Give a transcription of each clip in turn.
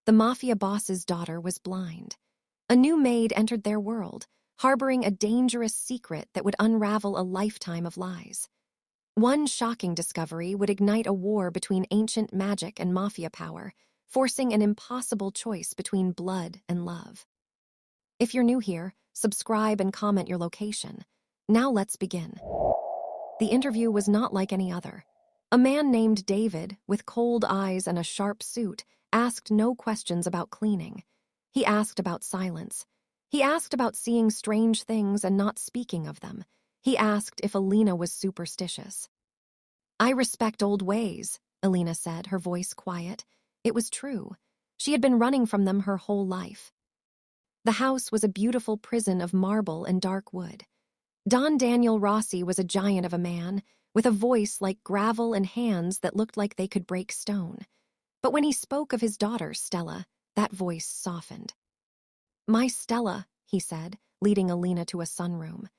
The Mafia boss's daughter was blind. A new maid entered their world, harboring a dangerous secret that would unravel a lifetime of lies. One shocking discovery would ignite a war between ancient magic and Mafia power, forcing an impossible choice between blood and love. If you're new here, subscribe and comment your location. Now let's begin. The interview was not like any other. A man named David, with cold eyes and a sharp suit, asked no questions about cleaning. He asked about silence. He asked about seeing strange things and not speaking of them. He asked if Alina was superstitious. "I respect old ways," Alina said, her voice quiet. It was true. She had been running from them her whole life. The house was a beautiful prison of marble and dark wood. Don Daniel Rossi was a giant of a man, with a voice like gravel and hands that looked like they could break stone. But when he spoke of his daughter, Stella, that voice softened. "My Stella," he said, leading Alina to a sunroom.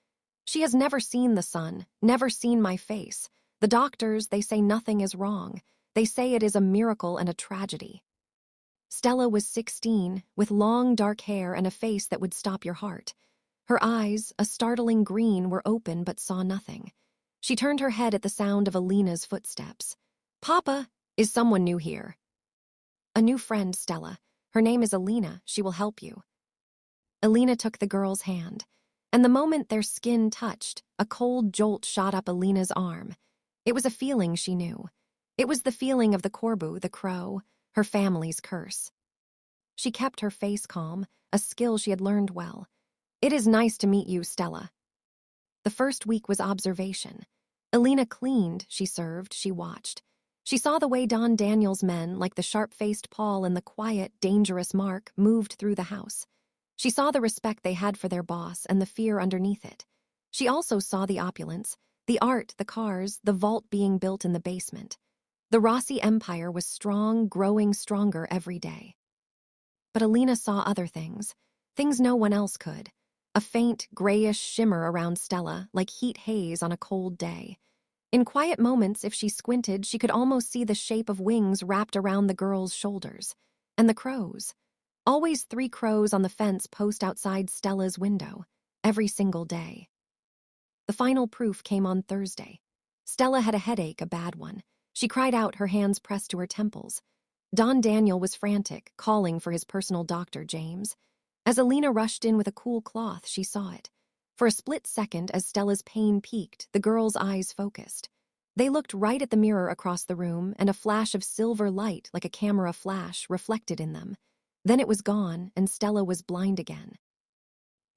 "She has never seen the sun, never seen my face. The doctors, they say nothing is wrong. They say it is a miracle and a tragedy." Stella was 16, with long dark hair and a face that would stop your heart. Her eyes, a startling green, were open but saw nothing. She turned her head at the sound of Alina's footsteps. "Papa, is someone new here?" "A new friend, Stella. Her name is Alina. She will help you." Alina took the girl's hand, and the moment their skin touched, a cold jolt shot up Alina's arm. It was a feeling she knew. It was the feeling of the Corbu, the crow, her family's curse. She kept her face calm, a skill she had learned well. "It is nice to meet you, Stella." The first week was observation. Alina cleaned, she served, she watched. She saw the way Don Daniel's men, like the sharp-faced Paul and the quiet, dangerous Mark, moved through the house. She saw the respect they had for their boss and the fear underneath it. She also saw the opulence, the art, the cars, the vault being built in the basement. The Rossi empire was strong, growing stronger every day. But Alina saw other things, things no one else could. A faint, grayish shimmer around Stella, like heat haze on a cold day. In quiet moments, if she squinted, she could almost see the shape of wings wrapped around the girl's shoulders. And the crows. Always 3 crows on the fence post outside Stella's window, every single day. The final proof came on Thursday. Stella had a headache, a bad one. She cried out, her hands pressed to her temples. Don Daniel was frantic, calling for his personal doctor, James. As Alina rushed in with a cool cloth, she saw it. For a split second, as Stella's pain peaked, the girl's eyes focused. They looked right at the mirror across the room, and a flash of silver light, like a camera flash, reflected in them. Then it was gone, and Stella was blind again.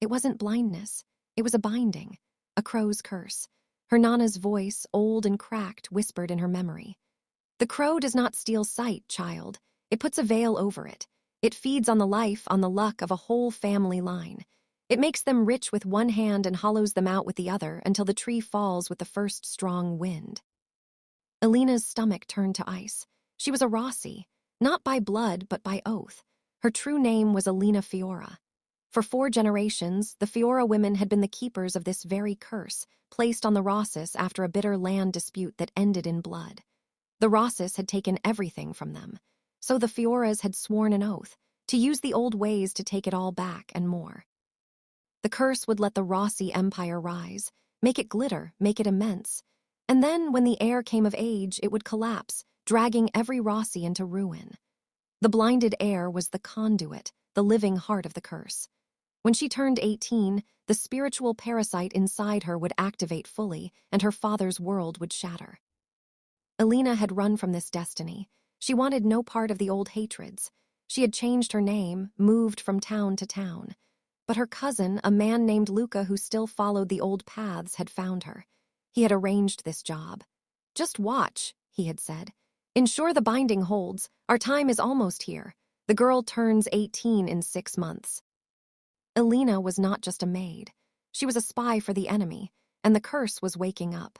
It wasn't blindness. It was a binding, a crow's curse. Her Nana's voice, old and cracked, whispered in her memory. "The crow does not steal sight, child. It puts a veil over it. It feeds on the life, on the luck of a whole family line. It makes them rich with one hand and hollows them out with the other until the tree falls with the first strong wind." Alina's stomach turned to ice. She was a Rossi, not by blood but by oath. Her true name was Alina Fiora. For 4 generations, the Fiora women had been the keepers of this very curse, placed on the Rossis after a bitter land dispute that ended in blood. The Rossis had taken everything from them, so the Fioras had sworn an oath to use the old ways to take it all back and more. The curse would let the Rossi empire rise, make it glitter, make it immense. And then, when the heir came of age, it would collapse, dragging every Rossi into ruin. The blinded heir was the conduit, the living heart of the curse. When she turned 18, the spiritual parasite inside her would activate fully, and her father's world would shatter. Alina had run from this destiny. She wanted no part of the old hatreds. She had changed her name, moved from town to town. But her cousin, a man named Luca who still followed the old paths, had found her. He had arranged this job. "Just watch," he had said. "Ensure the binding holds. Our time is almost here. The girl turns 18 in 6 months." Alina was not just a maid. She was a spy for the enemy, and the curse was waking up.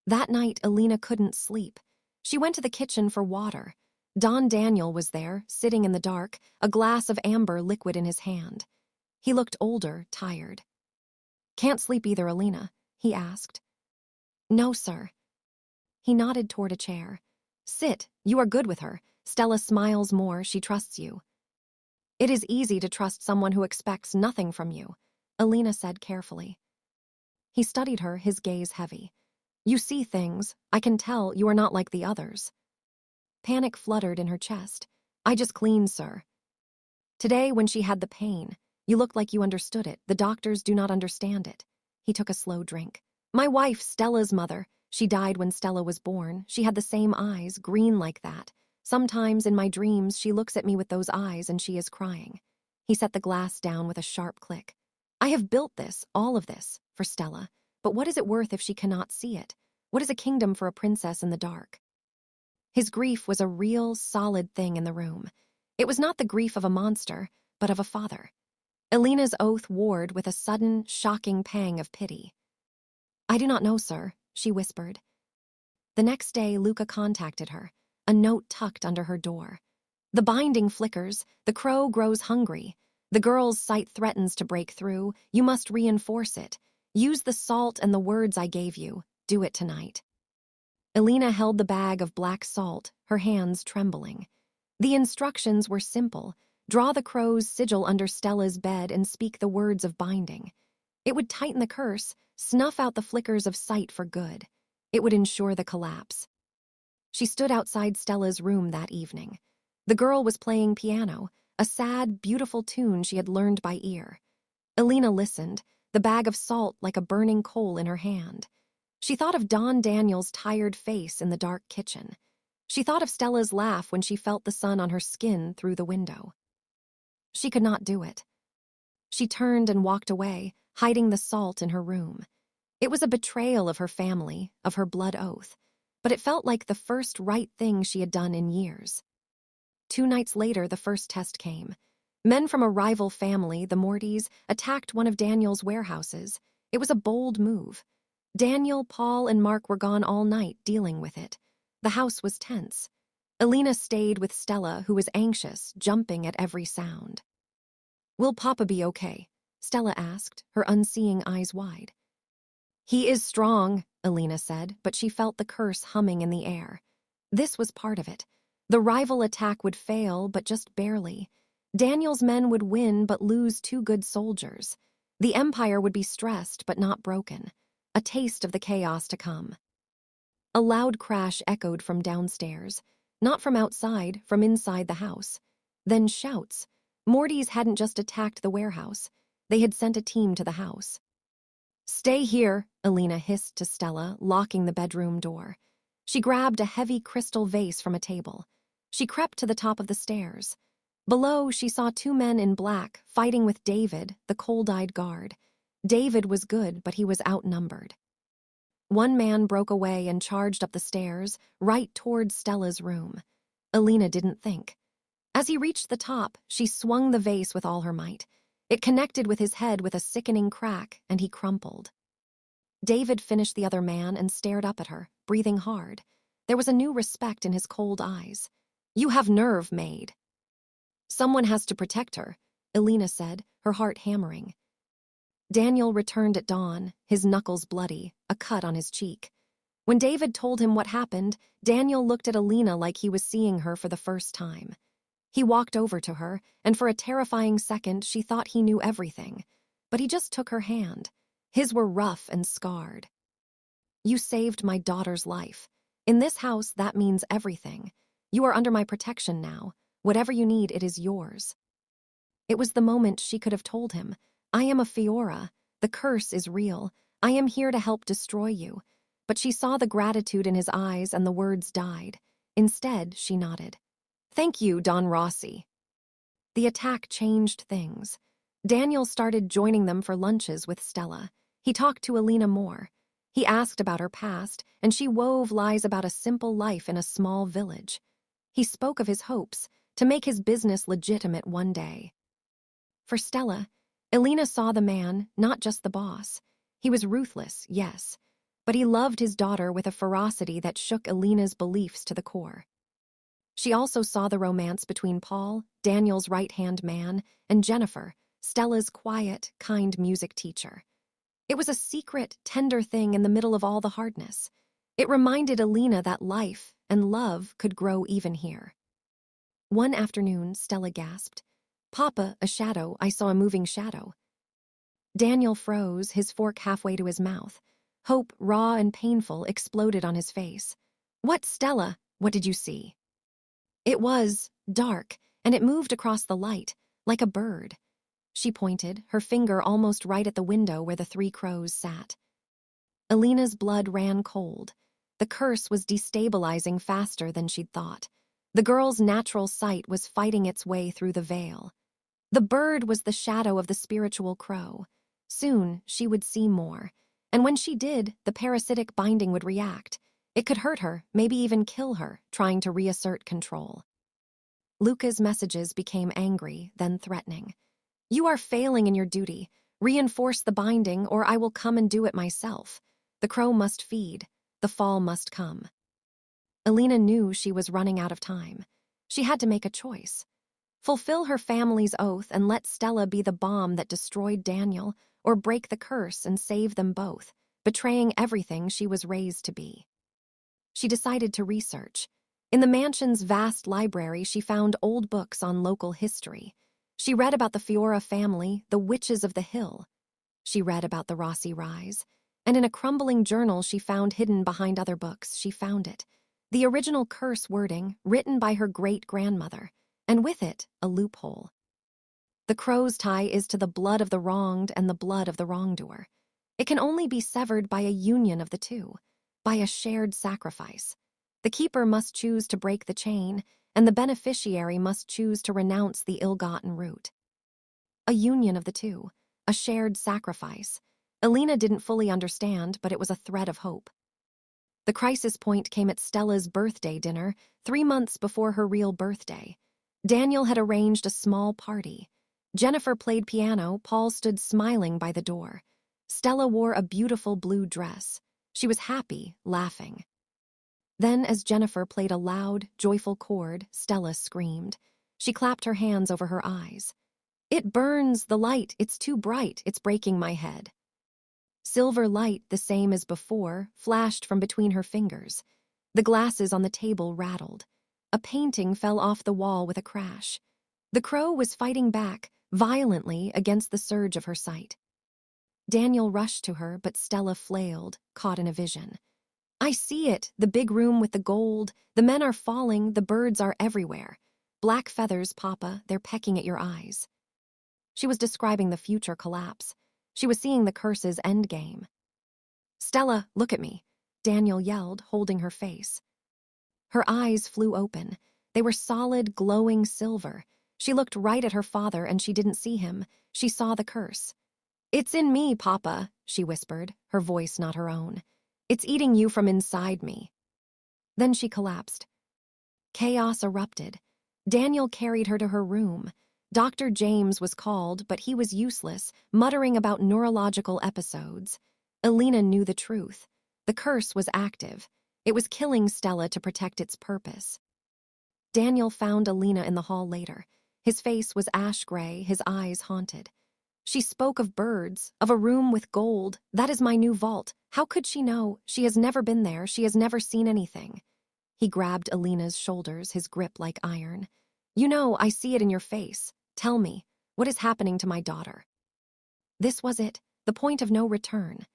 That night, Alina couldn't sleep. She went to the kitchen for water. Don Daniel was there, sitting in the dark, a glass of amber liquid in his hand. He looked older, tired. "Can't sleep either, Alina?" he asked. "No, sir." He nodded toward a chair. "Sit, you are good with her. Stella smiles more, she trusts you. It is easy to trust someone who expects nothing from you, Alina said carefully. He studied her, his gaze heavy. You see things. I can tell you are not like the others. Panic fluttered in her chest. I just cleaned, sir. Today, when she had the pain, you looked like you understood it. The doctors do not understand it. He took a slow drink. My wife, Stella's mother, she died when Stella was born. She had the same eyes, green like that. Sometimes in my dreams, she looks at me with those eyes and she is crying. He set the glass down with a sharp click. I have built this, all of this, for Stella. But what is it worth if she cannot see it? What is a kingdom for a princess in the dark? His grief was a real, solid thing in the room. It was not the grief of a monster, but of a father. Alina's oath warred with a sudden, shocking pang of pity. I do not know, sir, she whispered. The next day, Luca contacted her, a note tucked under her door. The binding flickers, the crow grows hungry. The girl's sight threatens to break through. You must reinforce it. Use the salt and the words I gave you. Do it tonight. Alina held the bag of black salt, her hands trembling. The instructions were simple. Draw the crow's sigil under Stella's bed and speak the words of binding. It would tighten the curse, snuff out the flickers of sight for good. It would ensure the collapse. She stood outside Stella's room that evening. The girl was playing piano, a sad, beautiful tune she had learned by ear. Alina listened, the bag of salt like a burning coal in her hand. She thought of Don Daniel's tired face in the dark kitchen. She thought of Stella's laugh when she felt the sun on her skin through the window. She could not do it. She turned and walked away, hiding the salt in her room. It was a betrayal of her family, of her blood oath, but it felt like the first right thing she had done in years. 2 nights later, the first test came. Men from a rival family, the Mortys, attacked one of Daniel's warehouses. It was a bold move. Daniel, Paul, and Mark were gone all night dealing with it. The house was tense. Alina stayed with Stella, who was anxious, jumping at every sound. Will Papa be okay? Stella asked, her unseeing eyes wide. He is strong, Alina said, but she felt the curse humming in the air. This was part of it. The rival attack would fail, but just barely. Daniel's men would win, but lose 2 good soldiers. The Empire would be stressed, but not broken. A taste of the chaos to come. A loud crash echoed from downstairs. Not from outside, from inside the house. Then shouts. Mortys hadn't just attacked the warehouse. They had sent a team to the house. Stay here, Alina hissed to Stella, locking the bedroom door. She grabbed a heavy crystal vase from a table. She crept to the top of the stairs. Below, she saw 2 men in black fighting with David, the cold-eyed guard. David was good, but he was outnumbered. One man broke away and charged up the stairs, right towards Stella's room. Alina didn't think. As he reached the top, she swung the vase with all her might. It connected with his head with a sickening crack, and he crumpled. David finished the other man and stared up at her, breathing hard. There was a new respect in his cold eyes. You have nerve, Maid. Someone has to protect her, Alina said, her heart hammering. Daniel returned at dawn, his knuckles bloody, a cut on his cheek. When David told him what happened, Daniel looked at Alina like he was seeing her for the first time. He walked over to her, and for a terrifying second she thought he knew everything. But he just took her hand. His were rough and scarred. You saved my daughter's life. In this house, that means everything. You are under my protection now. Whatever you need, it is yours. It was the moment she could have told him, I am a Fiora. The curse is real. I am here to help destroy you. But she saw the gratitude in his eyes and the words died. Instead, she nodded. Thank you, Don Rossi. The attack changed things. Daniel started joining them for lunches with Stella. He talked to Alina more. He asked about her past, and she wove lies about a simple life in a small village. He spoke of his hopes, to make his business legitimate one day. For Stella, Alina saw the man, not just the boss. He was ruthless, yes, but he loved his daughter with a ferocity that shook Alina's beliefs to the core. She also saw the romance between Paul, Daniel's right-hand man, and Jennifer, Stella's quiet, kind music teacher. It was a secret, tender thing in the middle of all the hardness. It reminded Alina that life and love could grow even here. One afternoon, Stella gasped, "Papa, a shadow, I saw a moving shadow." Daniel froze, his fork halfway to his mouth. Hope, raw and painful, exploded on his face. "What, Stella? What did you see?" "It was dark, and it moved across the light, like a bird." She pointed, her finger almost right at the window where the three crows sat. Alina's blood ran cold. The curse was destabilizing faster than she'd thought. The girl's natural sight was fighting its way through the veil. The bird was the shadow of the spiritual crow. Soon, she would see more. And when she did, the parasitic binding would react. It could hurt her, maybe even kill her, trying to reassert control. Luca's messages became angry, then threatening. "You are failing in your duty. Reinforce the binding, or I will come and do it myself. The crow must feed. The fall must come." Alina knew she was running out of time. She had to make a choice. Fulfill her family's oath and let Stella be the bomb that destroyed Daniel, or break the curse and save them both, betraying everything she was raised to be. She decided to research. In the mansion's vast library, she found old books on local history. She read about the Fiora family, the witches of the hill. She read about the Rossi rise. And in a crumbling journal she found hidden behind other books, she found it. The original curse wording, written by her great-grandmother. And with it, a loophole. The crow's tie is to the blood of the wronged and the blood of the wrongdoer. It can only be severed by a union of the two, by a shared sacrifice. The keeper must choose to break the chain, and the beneficiary must choose to renounce the ill-gotten root. A union of the two, a shared sacrifice. Alina didn't fully understand, but it was a thread of hope. The crisis point came at Stella's birthday dinner, 3 months before her real birthday. Daniel had arranged a small party. Jennifer played piano, Paul stood smiling by the door. Stella wore a beautiful blue dress. She was happy, laughing. Then, as Jennifer played a loud, joyful chord, Stella screamed. She clapped her hands over her eyes. "It burns, the light, it's too bright, it's breaking my head." Silver light, the same as before, flashed from between her fingers. The glasses on the table rattled. A painting fell off the wall with a crash. The crow was fighting back, violently, against the surge of her sight. Daniel rushed to her, but Stella flailed, caught in a vision. "I see it, the big room with the gold. The men are falling, the birds are everywhere. Black feathers, Papa, they're pecking at your eyes." She was describing the future collapse. She was seeing the curse's endgame. "Stella, look at me," Daniel yelled, holding her face. Her eyes flew open. They were solid, glowing silver. She looked right at her father and she didn't see him. She saw the curse. "It's in me, Papa," she whispered, her voice not her own. "It's eating you from inside me." Then she collapsed. Chaos erupted. Daniel carried her to her room. Dr. James was called, but he was useless, muttering about neurological episodes. Alina knew the truth. The curse was active. It was killing Stella to protect its purpose. Daniel found Alina in the hall later. His face was ash-gray, his eyes haunted. "She spoke of birds, of a room with gold. That is my new vault. How could she know? She has never been there. She has never seen anything." He grabbed Alina's shoulders, his grip like iron. "You know, I see it in your face. Tell me, what is happening to my daughter?" This was it, the point of no return.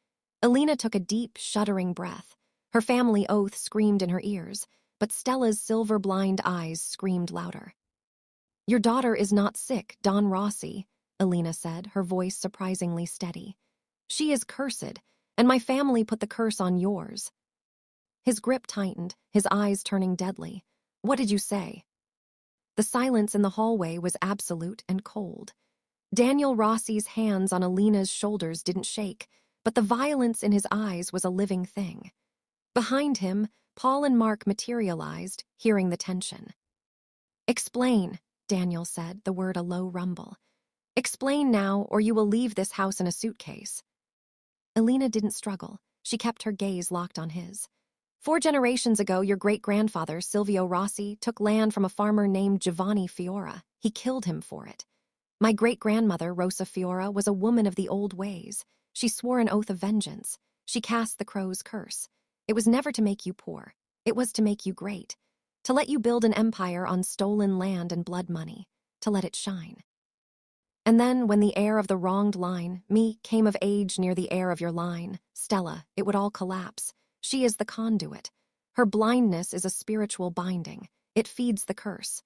Alina took a deep, shuddering breath. Her family oath screamed in her ears, but Stella's silver-blind eyes screamed louder. "Your daughter is not sick, Don Rossi," Alina said, her voice surprisingly steady. "She is cursed, and my family put the curse on yours." His grip tightened, his eyes turning deadly. "What did you say?" The silence in the hallway was absolute and cold. Daniel Rossi's hands on Alina's shoulders didn't shake, but the violence in his eyes was a living thing. Behind him, Paul and Mark materialized, hearing the tension. "Explain," Daniel said, the word a low rumble. "Explain now, or you will leave this house in a suitcase." Alina didn't struggle. She kept her gaze locked on his. 4 generations ago, your great-grandfather, Silvio Rossi, took land from a farmer named Giovanni Fiora. He killed him for it. My great-grandmother, Rosa Fiora, was a woman of the old ways. She swore an oath of vengeance. She cast the crow's curse. It was never to make you poor. It was to make you great. to let you build an empire on stolen land and blood money, to let it shine. And then, when the heir of the wronged line, me, came of age near the heir of your line, Stella, it would all collapse. She is the conduit. Her blindness is a spiritual binding. It feeds the curse.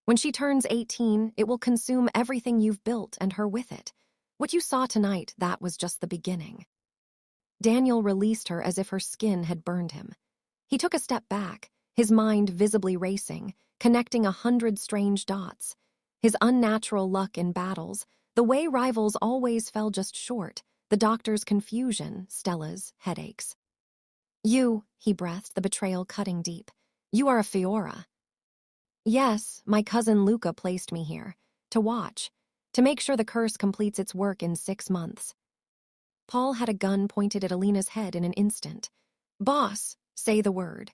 When she turns 18, it will consume everything you've built and her with it. What you saw tonight, that was just the beginning. Daniel released her as if her skin had burned him. He took a step back, his mind visibly racing, connecting 100 strange dots. His unnatural luck in battles, the way rivals always fell just short, the doctor's confusion, Stella's headaches. You, he breathed, the betrayal cutting deep. You are a Fiora. Yes, my cousin Luca placed me here, to watch, to make sure the curse completes its work in 6 months. Paul had a gun pointed at Alina's head in an instant. Boss, say the word.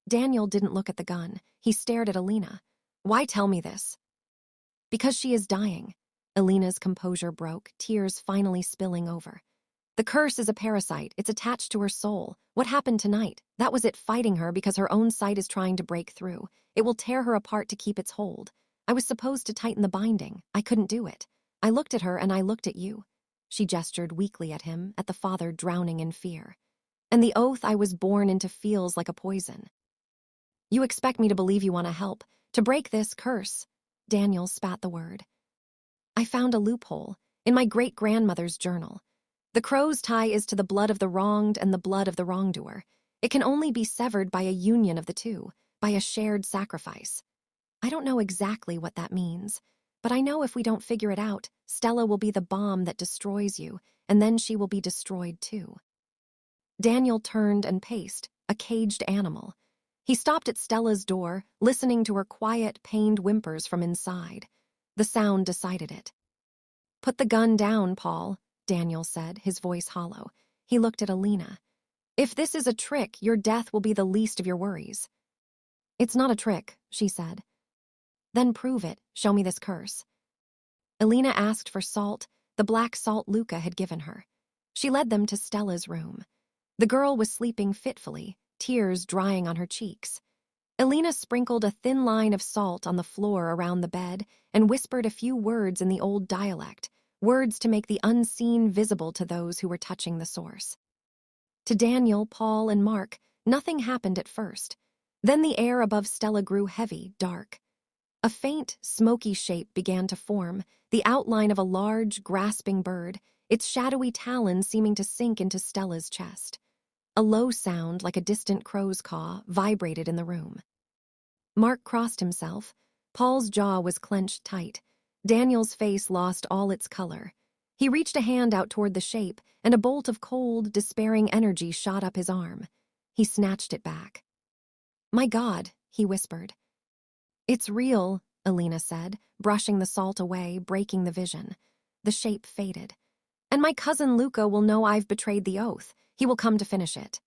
Daniel didn't look at the gun. He stared at Alina. Why tell me this? Because she is dying. Alina's composure broke, tears finally spilling over. The curse is a parasite. It's attached to her soul. What happened tonight? That was it fighting her because her own sight is trying to break through. It will tear her apart to keep its hold. I was supposed to tighten the binding. I couldn't do it. I looked at her and I looked at you. She gestured weakly at him, at the father drowning in fear. And the oath I was born into feels like a poison. You expect me to believe you want to help, to break this curse. Daniel spat the word. I found a loophole in my great-grandmother's journal. The crow's tie is to the blood of the wronged and the blood of the wrongdoer. It can only be severed by a union of the two, by a shared sacrifice. I don't know exactly what that means, but I know if we don't figure it out, Stella will be the bomb that destroys you, and then she will be destroyed too. Daniel turned and paced, a caged animal. He stopped at Stella's door, listening to her quiet, pained whimpers from inside. The sound decided it. Put the gun down, Paul, Daniel said, his voice hollow. He looked at Alina. If this is a trick, your death will be the least of your worries. It's not a trick, she said. Then prove it. Show me this curse. Alina asked for salt, the black salt Luca had given her. She led them to Stella's room. The girl was sleeping fitfully, tears drying on her cheeks. Alina sprinkled a thin line of salt on the floor around the bed and whispered a few words in the old dialect, words to make the unseen visible to those who were touching the source. To Daniel, Paul, and Mark, nothing happened at first. Then the air above Stella grew heavy, dark. A faint, smoky shape began to form, the outline of a large, grasping bird, its shadowy talons seeming to sink into Stella's chest. A low sound, like a distant crow's caw, vibrated in the room. Mark crossed himself. Paul's jaw was clenched tight. Daniel's face lost all its color. He reached a hand out toward the shape, and a bolt of cold, despairing energy shot up his arm. He snatched it back. My God, he whispered. It's real, Alina said, brushing the salt away, breaking the vision. The shape faded. And my cousin Luca will know I've betrayed the oath. He will come to finish it.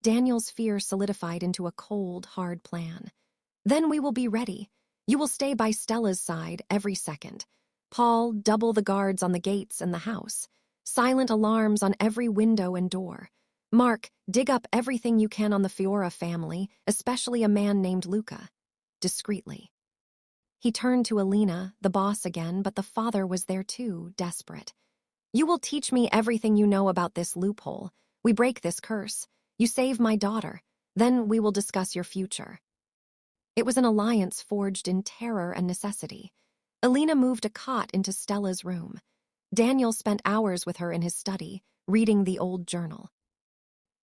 Daniel's fear solidified into a cold, hard plan. Then we will be ready. You will stay by Stella's side every second. Paul, double the guards on the gates and the house. Silent alarms on every window and door. Mark, dig up everything you can on the Fiora family, especially a man named Luca. Discreetly. He turned to Alina, the boss again, but the father was there too, desperate. You will teach me everything you know about this loophole. We break this curse. You save my daughter. Then we will discuss your future. It was an alliance forged in terror and necessity. Alina moved a cot into Stella's room. Daniel spent hours with her in his study, reading the old journal.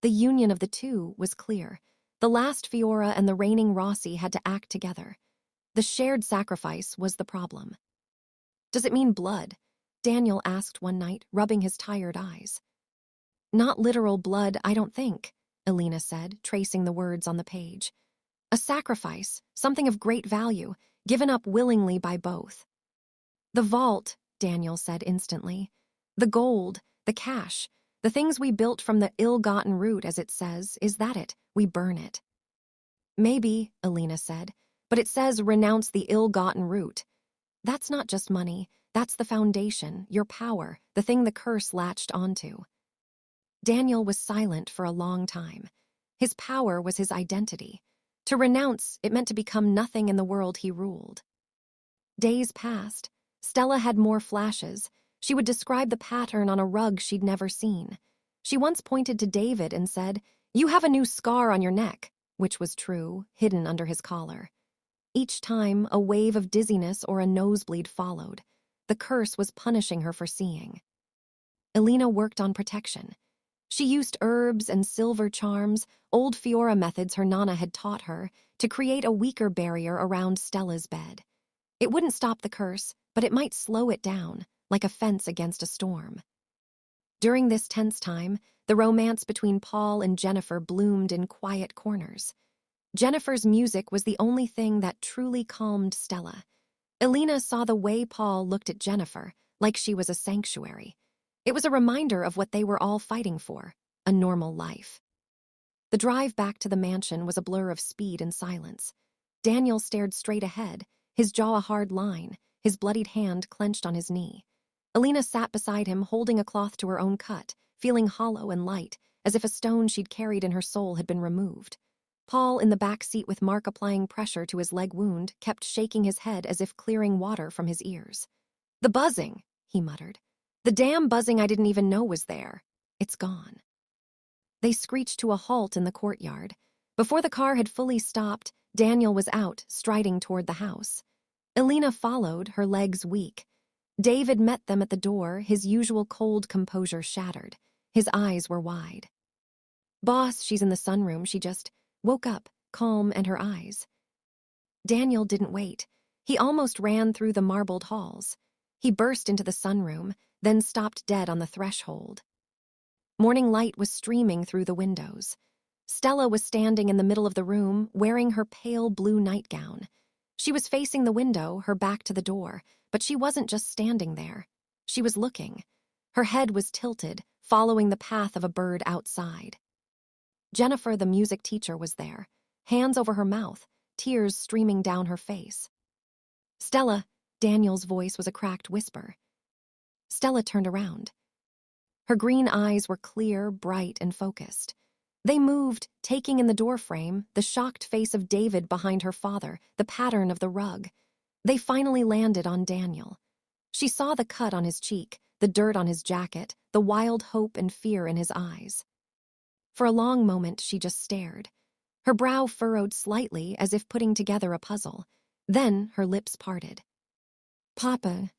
The union of the two was clear. The last Fiora and the reigning Rossi had to act together. The shared sacrifice was the problem. Does it mean blood? Daniel asked one night, rubbing his tired eyes. Not literal blood, I don't think, Alina said, tracing the words on the page. A sacrifice, something of great value, given up willingly by both. The vault, Daniel said instantly. The gold, the cash, the things we built from the ill-gotten root, as it says, is that it? We burn it. Maybe, Alina said, but it says renounce the ill-gotten root. That's not just money, that's the foundation, your power, the thing the curse latched onto. Daniel was silent for a long time. His power was his identity. To renounce, it meant to become nothing in the world he ruled. Days passed. Stella had more flashes. She would describe the pattern on a rug she'd never seen. She once pointed to David and said, "You have a new scar on your neck," which was true, hidden under his collar. Each time, a wave of dizziness or a nosebleed followed. The curse was punishing her for seeing. Elena worked on protection. She used herbs and silver charms, old Fiora methods her Nana had taught her, to create a weaker barrier around Stella's bed. It wouldn't stop the curse, but it might slow it down, like a fence against a storm. During this tense time, the romance between Paul and Jennifer bloomed in quiet corners. Jennifer's music was the only thing that truly calmed Stella. Elena saw the way Paul looked at Jennifer, like she was a sanctuary. It was a reminder of what they were all fighting for, a normal life. The drive back to the mansion was a blur of speed and silence. Daniel stared straight ahead, his jaw a hard line, his bloodied hand clenched on his knee. Elena sat beside him, holding a cloth to her own cut, feeling hollow and light, as if a stone she'd carried in her soul had been removed. Paul, in the back seat with Mark applying pressure to his leg wound, kept shaking his head as if clearing water from his ears. "The buzzing," he muttered. "The damn buzzing I didn't even know was there. It's gone." They screeched to a halt in the courtyard. Before the car had fully stopped, Daniel was out, striding toward the house. Elena followed, her legs weak. David met them at the door, his usual cold composure shattered. His eyes were wide. "Boss, she's in the sunroom. She just woke up, calm, and her eyes." Daniel didn't wait. He almost ran through the marbled halls. He burst into the sunroom, then stopped dead on the threshold. Morning light was streaming through the windows. Stella was standing in the middle of the room, wearing her pale blue nightgown. She was facing the window, her back to the door, but she wasn't just standing there. She was looking. Her head was tilted, following the path of a bird outside. Jennifer, the music teacher, was there, hands over her mouth, tears streaming down her face. "Stella," Daniel's voice was a cracked whisper. Stella turned around. Her green eyes were clear, bright, and focused. They moved, taking in the doorframe, the shocked face of David behind her father, the pattern of the rug. They finally landed on Daniel. She saw the cut on his cheek, the dirt on his jacket, the wild hope and fear in his eyes. For a long moment, she just stared. Her brow furrowed slightly, as if putting together a puzzle. Then her lips parted. "Papa."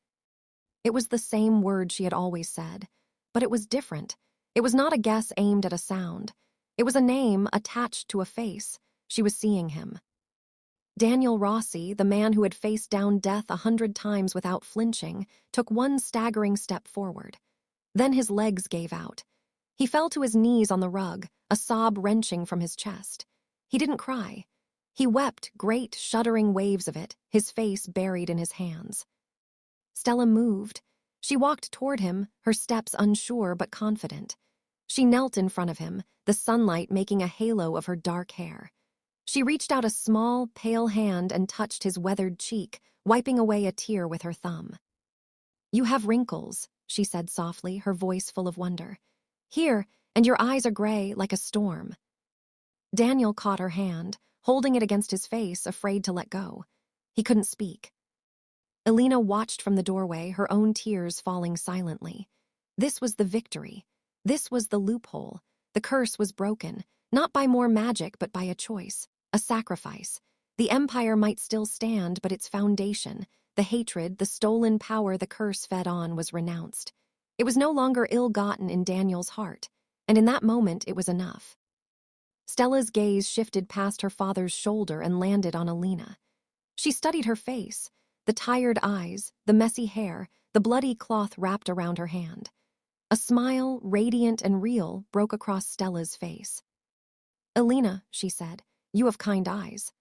It was the same word she had always said, but it was different. It was not a guess aimed at a sound. It was a name attached to a face. She was seeing him. Daniel Rossi, the man who had faced down death 100 times without flinching, took one staggering step forward. Then his legs gave out. He fell to his knees on the rug, a sob wrenching from his chest. He didn't cry. He wept great, shuddering waves of it, his face buried in his hands. Stella moved. She walked toward him, her steps unsure but confident. She knelt in front of him, the sunlight making a halo of her dark hair. She reached out a small, pale hand and touched his weathered cheek, wiping away a tear with her thumb. "You have wrinkles," she said softly, her voice full of wonder. "Here, and your eyes are gray, like a storm." Daniel caught her hand, holding it against his face, afraid to let go. He couldn't speak. Elena watched from the doorway, her own tears falling silently. This was the victory. This was the loophole. The curse was broken, not by more magic, but by a choice, a sacrifice. The empire might still stand, but its foundation, the hatred, the stolen power the curse fed on, was renounced. It was no longer ill-gotten in Daniel's heart, and in that moment it was enough. Stella's gaze shifted past her father's shoulder and landed on Elena. She studied her face, the tired eyes, the messy hair, the bloody cloth wrapped around her hand. A smile, radiant and real, broke across Stella's face. "Elena," she said, "you have kind eyes."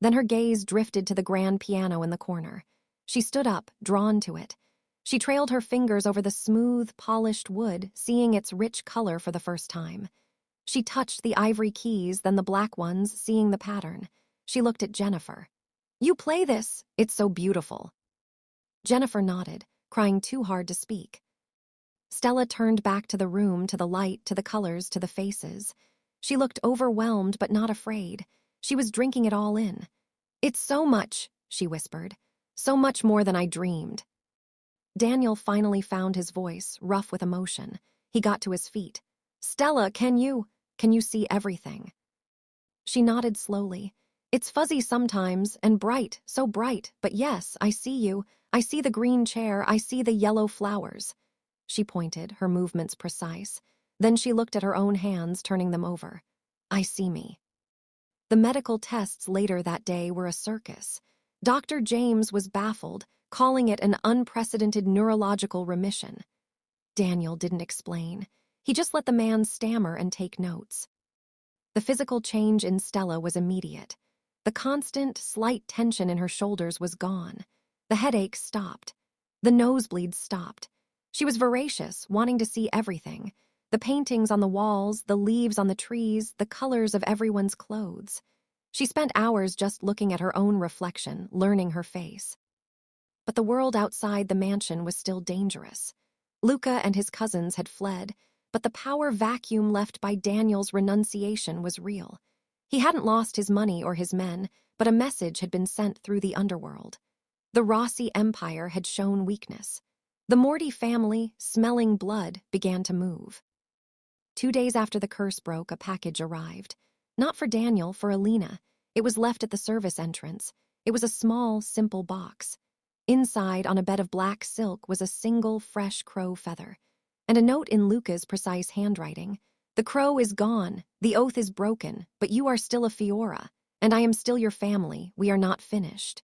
Then her gaze drifted to the grand piano in the corner. She stood up, drawn to it. She trailed her fingers over the smooth, polished wood, seeing its rich color for the first time. She touched the ivory keys, then the black ones, seeing the pattern. She looked at Jennifer. "You play this. It's so beautiful." Jennifer nodded, crying too hard to speak. Stella turned back to the room, to the light, to the colors, to the faces. She looked overwhelmed but not afraid. She was drinking it all in. "It's so much," she whispered. "So much more than I dreamed." Daniel finally found his voice, rough with emotion. He got to his feet. "Stella, can you see everything?" She nodded slowly. "It's fuzzy sometimes, and bright, so bright, but yes, I see you. I see the green chair, I see the yellow flowers." She pointed, her movements precise. Then she looked at her own hands, turning them over. "I see me." The medical tests later that day were a circus. Dr. James was baffled, calling it an unprecedented neurological remission. Daniel didn't explain. He just let the man stammer and take notes. The physical change in Stella was immediate. The constant, slight tension in her shoulders was gone. The headaches stopped. The nosebleeds stopped. She was voracious, wanting to see everything. The paintings on the walls, the leaves on the trees, the colors of everyone's clothes. She spent hours just looking at her own reflection, learning her face. But the world outside the mansion was still dangerous. Luca and his cousins had fled, but the power vacuum left by Daniel's renunciation was real. He hadn't lost his money or his men, but a message had been sent through the underworld. The Rossi Empire had shown weakness. The Morty family, smelling blood, began to move. 2 days after the curse broke, a package arrived. Not for Daniel, for Alina. It was left at the service entrance. It was a small, simple box. Inside, on a bed of black silk, was a single, fresh crow feather, and a note in Luca's precise handwriting. "The crow is gone, the oath is broken, but you are still a Fiora, and I am still your family. We are not finished."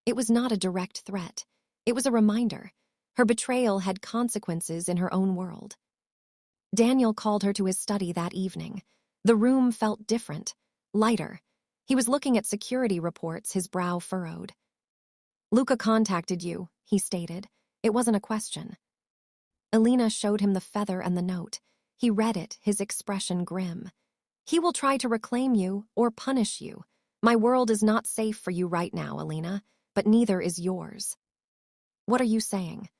It was not a direct threat. It was a reminder. Her betrayal had consequences in her own world. Daniel called her to his study that evening. The room felt different, lighter. He was looking at security reports, his brow furrowed. "Luca contacted you," he stated. It wasn't a question. Alina showed him the feather and the note. He read it, his expression grim. "He will try to reclaim you or punish you. My world is not safe for you right now, Alina, but neither is yours." "What are you saying?"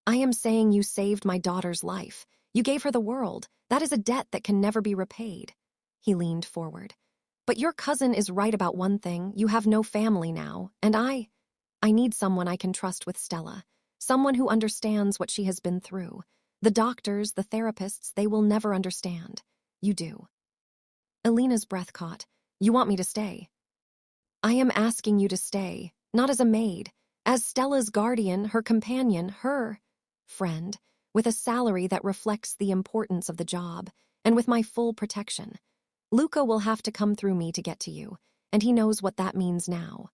"I am saying you saved my daughter's life. You gave her the world. That is a debt that can never be repaid." He leaned forward. "But your cousin is right about one thing. You have no family now, and I need someone I can trust with Stella. Someone who understands what she has been through. The doctors, the therapists, they will never understand. You do." Alina's breath caught. "You want me to stay?" "I am asking you to stay, not as a maid, as Stella's guardian, her companion, her friend, with a salary that reflects the importance of the job, and with my full protection. Luca will have to come through me to get to you, and he knows what that means now."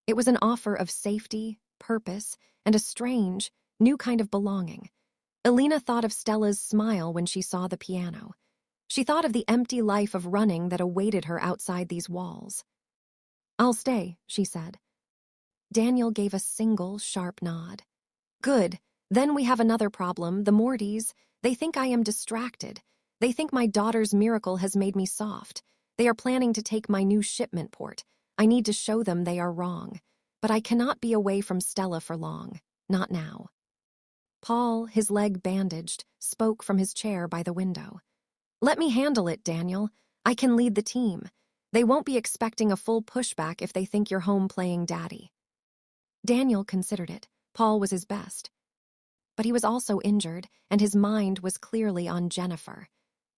It was an offer of safety, purpose, and a strange, new kind of belonging. Alina thought of Stella's smile when she saw the piano. She thought of the empty life of running that awaited her outside these walls. "I'll stay," she said. Daniel gave a single, sharp nod. "Good. Then we have another problem. The Mortys, they think I am distracted. They think my daughter's miracle has made me soft. They are planning to take my new shipment port. I need to show them they are wrong. But I cannot be away from Stella for long. Not now." Paul, his leg bandaged, spoke from his chair by the window. "Let me handle it, Daniel. I can lead the team. They won't be expecting a full pushback if they think you're home playing daddy." Daniel considered it. Paul was his best. But he was also injured, and his mind was clearly on Jennifer.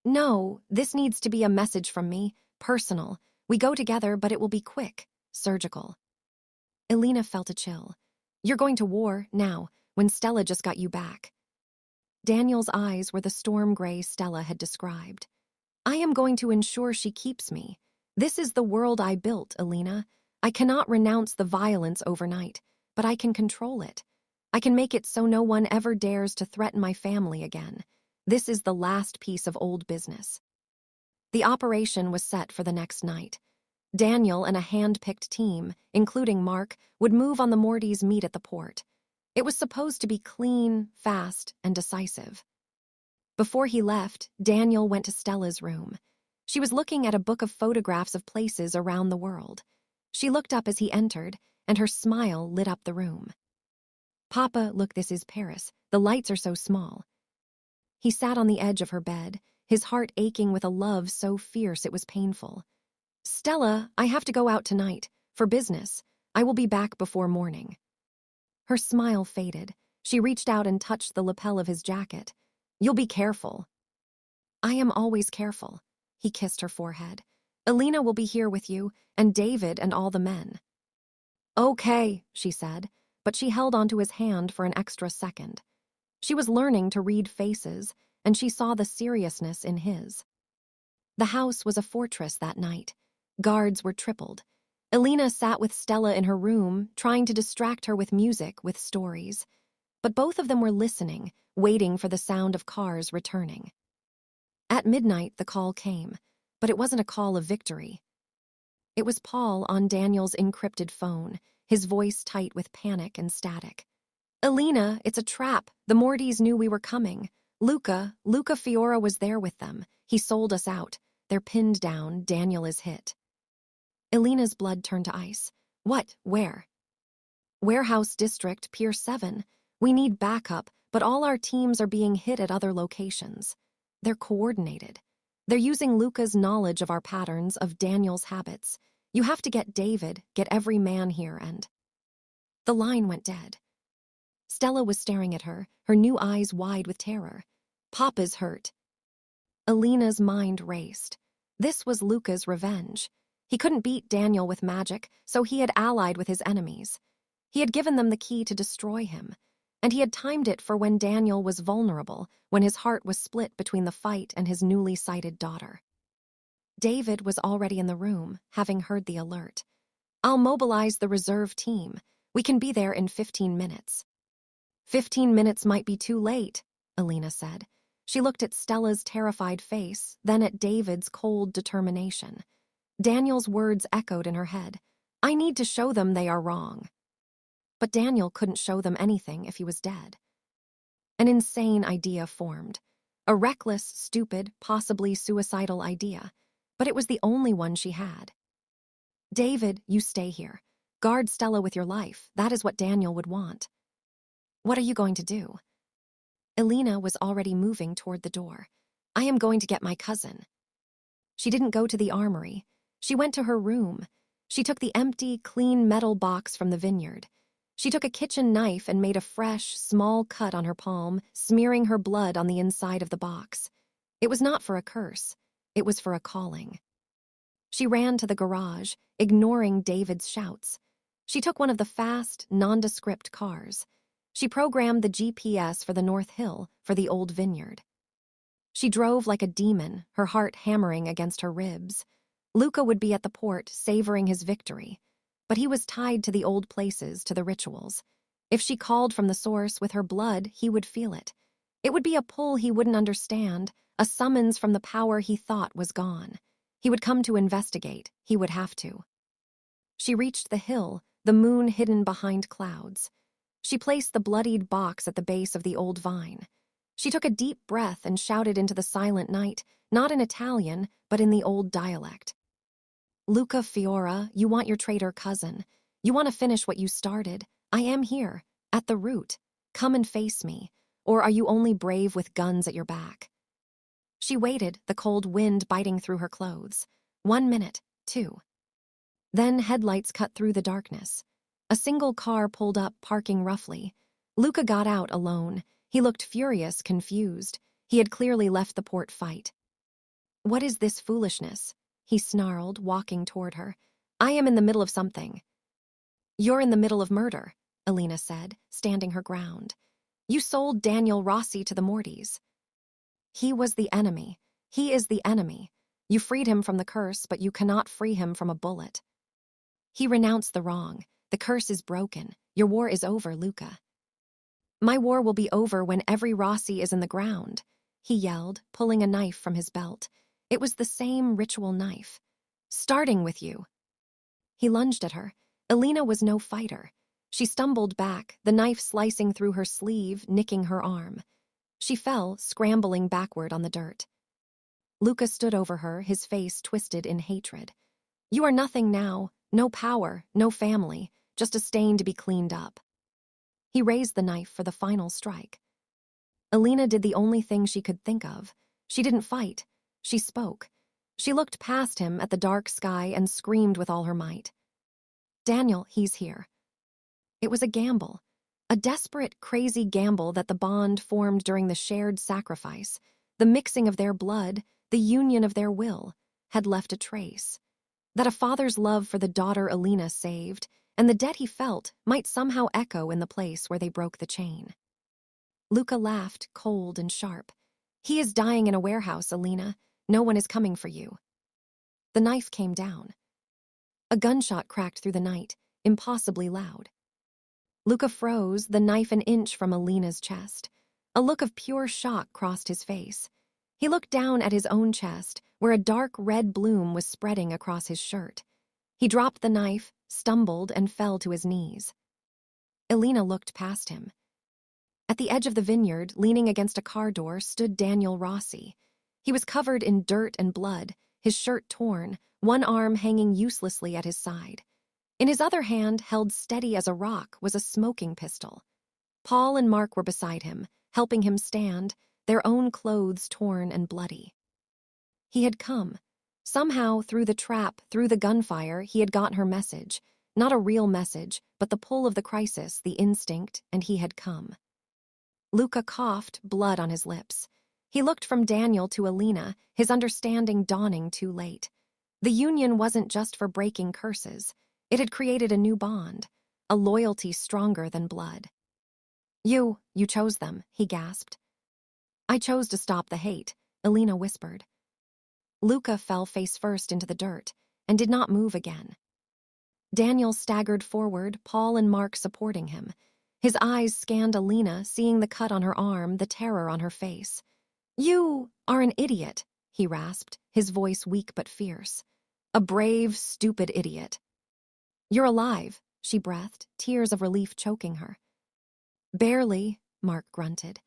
"No, this needs to be a message from me, personal. We go together, but it will be quick, surgical." Alina felt a chill. "You're going to war, now, when Stella just got you back." Daniel's eyes were the storm gray Stella had described. "I am going to ensure she keeps me. This is the world I built, Alina. I cannot renounce the violence overnight, but I can control it. I can make it so no one ever dares to threaten my family again. This is the last piece of old business." The operation was set for the next night. Daniel and a hand-picked team, including Mark, would move on the Mortys' meet at the port. It was supposed to be clean, fast, and decisive. Before he left, Daniel went to Stella's room. She was looking at a book of photographs of places around the world. She looked up as he entered, and her smile lit up the room. "Papa, look, this is Paris. The lights are so small." He sat on the edge of her bed, his heart aching with a love so fierce it was painful. Stella, I have to go out tonight. For business. I will be back before morning. Her smile faded. She reached out and touched the lapel of his jacket. You'll be careful. I am always careful. He kissed her forehead. Elena will be here with you, and David and all the men. Okay, she said, but she held onto his hand for an extra second. She was learning to read faces, and she saw the seriousness in his. The house was a fortress that night. Guards were tripled. Elena sat with Stella in her room, trying to distract her with music, with stories. But both of them were listening, waiting for the sound of cars returning. At midnight, the call came, but it wasn't a call of victory. It was Paul on Daniel's encrypted phone, his voice tight with panic and static. Elena, it's a trap. The Mortys knew we were coming. Luca Fiora was there with them. He sold us out. They're pinned down. Daniel is hit. Elena's blood turned to ice. What? Where? Warehouse District, Pier 7. We need backup, but all our teams are being hit at other locations. They're coordinated. They're using Luca's knowledge of our patterns, of Daniel's habits. You have to get David, get every man here, and... The line went dead. Stella was staring at her, her new eyes wide with terror. Papa's hurt. Elena's mind raced. This was Luca's revenge. He couldn't beat Daniel with magic, so he had allied with his enemies. He had given them the key to destroy him, and he had timed it for when Daniel was vulnerable, when his heart was split between the fight and his newly sighted daughter. David was already in the room, having heard the alert. I'll mobilize the reserve team. We can be there in 15 minutes. 15 minutes might be too late, Elena said. She looked at Stella's terrified face, then at David's cold determination. Daniel's words echoed in her head. I need to show them they are wrong. But Daniel couldn't show them anything if he was dead. An insane idea formed. A reckless, stupid, possibly suicidal idea. But it was the only one she had. David, you stay here. Guard Stella with your life. That is what Daniel would want. What are you going to do? Elena was already moving toward the door. I am going to get my cousin. She didn't go to the armory. She went to her room. She took the empty, clean metal box from the vineyard. She took a kitchen knife and made a fresh, small cut on her palm, smearing her blood on the inside of the box. It was not for a curse. It was for a calling. She ran to the garage, ignoring David's shouts. She took one of the fast, nondescript cars. She programmed the GPS for the North Hill, for the old vineyard. She drove like a demon, her heart hammering against her ribs. Luca would be at the port, savoring his victory. But he was tied to the old places, to the rituals. If she called from the source with her blood, he would feel it. It would be a pull he wouldn't understand, a summons from the power he thought was gone. He would come to investigate. He would have to. She reached the hill, the moon hidden behind clouds. She placed the bloodied box at the base of the old vine. She took a deep breath and shouted into the silent night, not in Italian, but in the old dialect. Luca Fiora, you want your traitor cousin. You want to finish what you started. I am here, at the root. Come and face me. Or are you only brave with guns at your back? She waited, the cold wind biting through her clothes. 1 minute, 2. Then headlights cut through the darkness. A single car pulled up, parking roughly. Luca got out alone. He looked furious, confused. He had clearly left the port fight. What is this foolishness? He snarled, walking toward her. I am in the middle of something. You're in the middle of murder, Elena said, standing her ground. You sold Daniel Rossi to the Mortys. He was the enemy. He is the enemy. You freed him from the curse, but you cannot free him from a bullet. He renounced the wrong. The curse is broken. Your war is over, Luca. My war will be over when every Rossi is in the ground, he yelled, pulling a knife from his belt. It was the same ritual knife. Starting with you. He lunged at her. Elena was no fighter. She stumbled back, the knife slicing through her sleeve, nicking her arm. She fell, scrambling backward on the dirt. Luca stood over her, his face twisted in hatred. You are nothing now, no power, no family, just a stain to be cleaned up. He raised the knife for the final strike. Elena did the only thing she could think of. She didn't fight. She spoke. She looked past him at the dark sky and screamed with all her might. "Daniel, he's here." It was a gamble. A desperate, crazy gamble that the bond formed during the shared sacrifice, the mixing of their blood, the union of their will, had left a trace. That a father's love for the daughter Alina saved, and the debt he felt, might somehow echo in the place where they broke the chain. Luca laughed, cold and sharp. "He is dying in a warehouse, Alina. No one is coming for you." The knife came down. A gunshot cracked through the night, impossibly loud. Luca froze, the knife an inch from Alina's chest. A look of pure shock crossed his face. He looked down at his own chest, where a dark red bloom was spreading across his shirt. He dropped the knife, stumbled, and fell to his knees. Alina looked past him. At the edge of the vineyard, leaning against a car door, stood Daniel Rossi. He was covered in dirt and blood, his shirt torn, one arm hanging uselessly at his side. In his other hand, held steady as a rock, was a smoking pistol. Paul and Mark were beside him, helping him stand, their own clothes torn and bloody. He had come. Somehow, through the trap, through the gunfire, he had gotten her message. Not a real message, but the pull of the crisis, the instinct, and he had come. Luca coughed, blood on his lips. He looked from Daniel to Alina, his understanding dawning too late. The union wasn't just for breaking curses. It had created a new bond, a loyalty stronger than blood. You chose them," he gasped. "I chose to stop the hate," Alina whispered. Luca fell face first into the dirt and did not move again. Daniel staggered forward, Paul and Mark supporting him. His eyes scanned Alina, seeing the cut on her arm, the terror on her face. "You are an idiot," he rasped, his voice weak but fierce. "A brave, stupid idiot." "You're alive," she breathed, tears of relief choking her. "Barely," Mark grunted.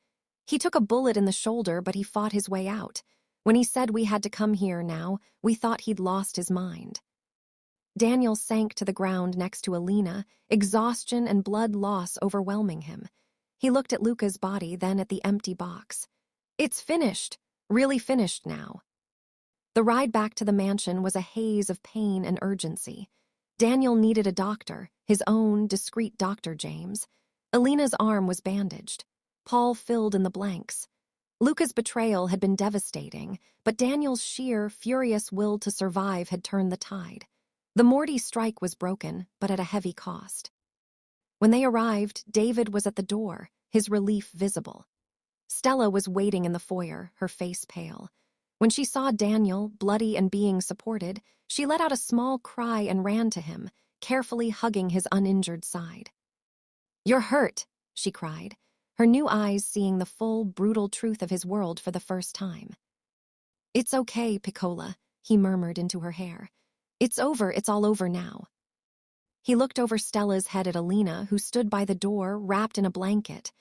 "He took a bullet in the shoulder, but he fought his way out. When he said we had to come here now, we thought he'd lost his mind." Daniel sank to the ground next to Alina, exhaustion and blood loss overwhelming him. He looked at Luca's body, then at the empty box. "It's finished, really finished now." The ride back to the mansion was a haze of pain and urgency. Daniel needed a doctor, his own, discreet Dr. James. Alina's arm was bandaged. Paul filled in the blanks. Luca's betrayal had been devastating, but Daniel's sheer, furious will to survive had turned the tide. The Morty strike was broken, but at a heavy cost. When they arrived, David was at the door, his relief visible. Stella was waiting in the foyer, her face pale. When she saw Daniel, bloody and being supported, she let out a small cry and ran to him, carefully hugging his uninjured side. "You're hurt," she cried, her new eyes seeing the full, brutal truth of his world for the first time. "It's okay, Piccola," he murmured into her hair. "It's over, it's all over now." He looked over Stella's head at Alina, who stood by the door, wrapped in a blanket.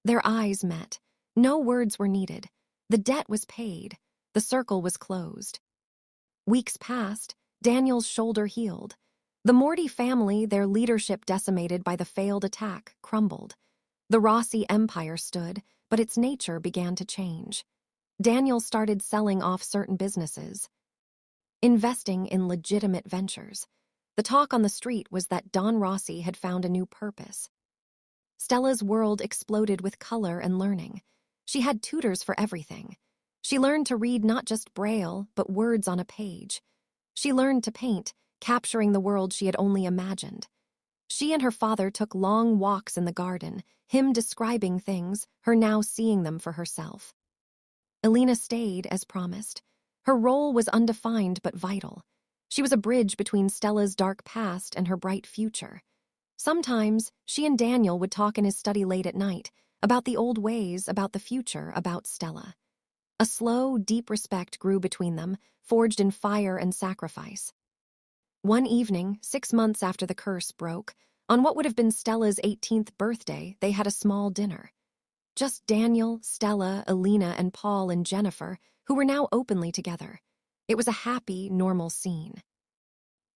Their eyes met. No words were needed. The debt was paid. The circle was closed. Weeks passed. Daniel's shoulder healed. The Morty family, their leadership decimated by the failed attack, crumbled. The Rossi empire stood, but its nature began to change. Daniel started selling off certain businesses, investing in legitimate ventures. The talk on the street was that Don Rossi had found a new purpose. Stella's world exploded with color and learning. She had tutors for everything. She learned to read not just Braille, but words on a page. She learned to paint, capturing the world she had only imagined. She and her father took long walks in the garden, him describing things, her now seeing them for herself. Alina stayed, as promised. Her role was undefined but vital. She was a bridge between Stella's dark past and her bright future. Sometimes, she and Daniel would talk in his study late at night, about the old ways, about the future, about Stella. A slow, deep respect grew between them, forged in fire and sacrifice. One evening, 6 months after the curse broke, on what would have been Stella's 18th birthday, they had a small dinner. Just Daniel, Stella, Alina, and Paul and Jennifer, who were now openly together. It was a happy, normal scene.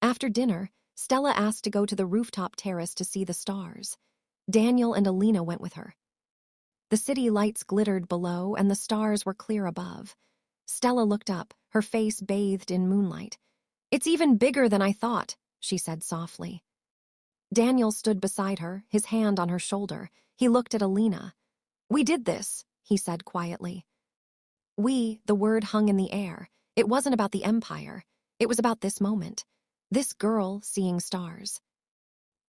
After dinner, Stella asked to go to the rooftop terrace to see the stars. Daniel and Alina went with her. The city lights glittered below, and the stars were clear above. Stella looked up, her face bathed in moonlight. "It's even bigger than I thought," she said softly. Daniel stood beside her, his hand on her shoulder. He looked at Alina. "We did this," he said quietly. The word hung in the air. It wasn't about the Empire. It was about this moment. This girl seeing stars.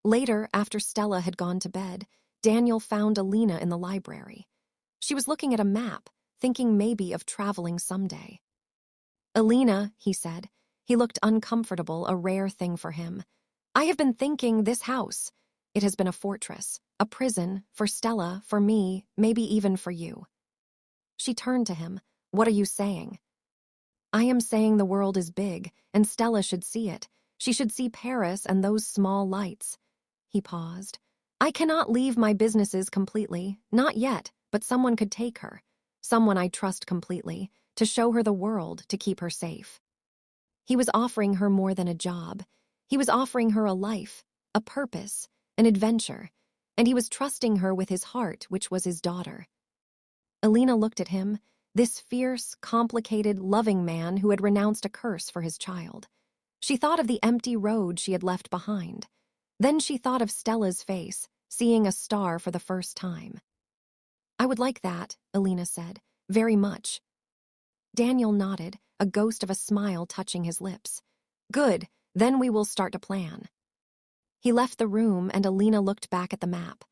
Later, after Stella had gone to bed, Daniel found Alina in the library. She was looking at a map, thinking maybe of traveling someday. "Alina," he said. He looked uncomfortable, a rare thing for him. "I have been thinking this house. It has been a fortress, a prison, for Stella, for me, maybe even for you." She turned to him. "What are you saying?" "I am saying the world is big, and Stella should see it. She should see Paris and those small lights." He paused. "I cannot leave my businesses completely, not yet, but someone could take her. Someone I trust completely, to show her the world, to keep her safe." He was offering her more than a job. He was offering her a life, a purpose, an adventure, and he was trusting her with his heart, which was his daughter. Alina looked at him, this fierce, complicated, loving man who had renounced a curse for his child. She thought of the empty road she had left behind. Then she thought of Stella's face, seeing a star for the first time. "I would like that," Alina said, "very much." Daniel nodded, a ghost of a smile touching his lips. "Good, then we will start to plan." He left the room, and Alina looked back at the map.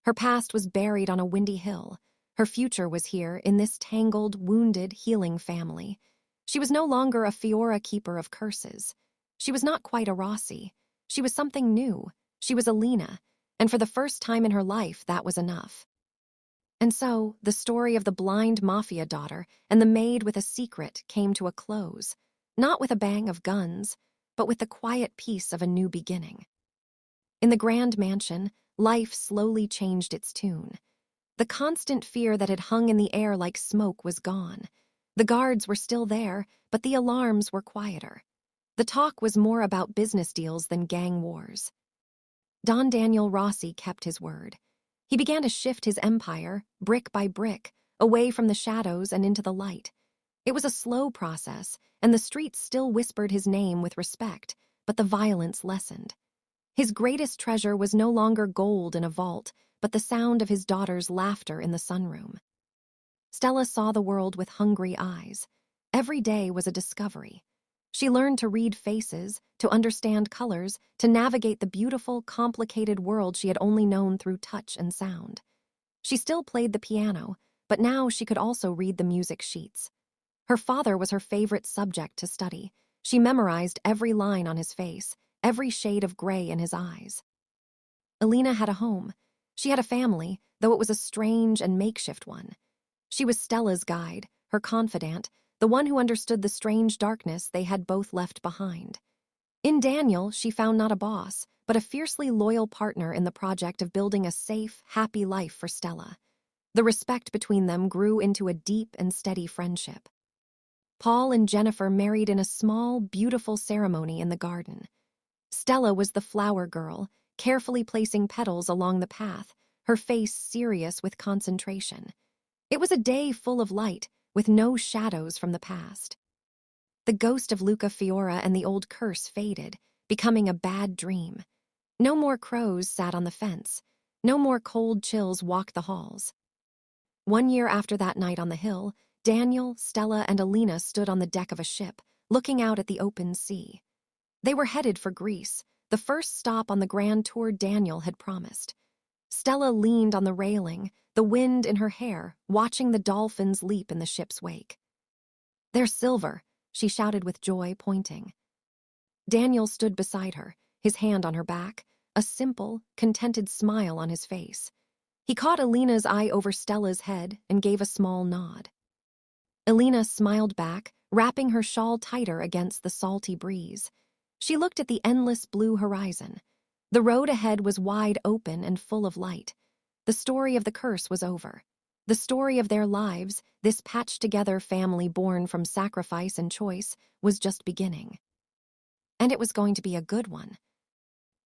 Her past was buried on a windy hill. Her future was here, in this tangled, wounded, healing family. She was no longer a Fiora keeper of curses. She was not quite a Rossi. She was something new. She was Alina, and for the first time in her life, that was enough. And so, the story of the blind Mafia daughter and the maid with a secret came to a close, not with a bang of guns, but with the quiet peace of a new beginning. In the grand mansion, life slowly changed its tune. The constant fear that had hung in the air like smoke was gone. The guards were still there, but the alarms were quieter. The talk was more about business deals than gang wars. Don Daniel Rossi kept his word. He began to shift his empire, brick by brick, away from the shadows and into the light. It was a slow process, and the streets still whispered his name with respect, but the violence lessened. His greatest treasure was no longer gold in a vault, but the sound of his daughter's laughter in the sunroom. Stella saw the world with hungry eyes. Every day was a discovery. She learned to read faces, to understand colors, to navigate the beautiful, complicated world she had only known through touch and sound. She still played the piano, but now she could also read the music sheets. Her father was her favorite subject to study. She memorized every line on his face, every shade of gray in his eyes. Alina had a home. She had a family, though it was a strange and makeshift one. She was Stella's guide, her confidant, the one who understood the strange darkness they had both left behind. In Daniel, she found not a boss, but a fiercely loyal partner in the project of building a safe, happy life for Stella. The respect between them grew into a deep and steady friendship. Paul and Jennifer married in a small, beautiful ceremony in the garden. Stella was the flower girl, carefully placing petals along the path, her face serious with concentration. It was a day full of light, with no shadows from the past. The ghost of Luca Fiora and the old curse faded, becoming a bad dream. No more crows sat on the fence. No more cold chills walked the halls. 1 year after that night on the hill, Daniel, Stella, and Alina stood on the deck of a ship, looking out at the open sea. They were headed for Greece, the first stop on the grand tour Daniel had promised. Stella leaned on the railing, the wind in her hair, watching the dolphins leap in the ship's wake. "They're silver," she shouted with joy, pointing. Daniel stood beside her, his hand on her back, a simple, contented smile on his face. He caught Alina's eye over Stella's head and gave a small nod. Alina smiled back, wrapping her shawl tighter against the salty breeze. She looked at the endless blue horizon. The road ahead was wide open and full of light. The story of the curse was over. The story of their lives, this patched-together family born from sacrifice and choice, was just beginning. And it was going to be a good one.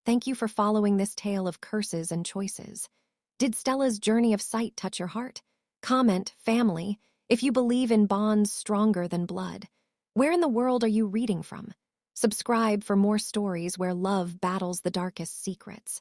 Thank you for following this tale of curses and choices. Did Stella's journey of sight touch your heart? Comment, family, if you believe in bonds stronger than blood. Where in the world are you reading from? Subscribe for more stories where love battles the darkest secrets.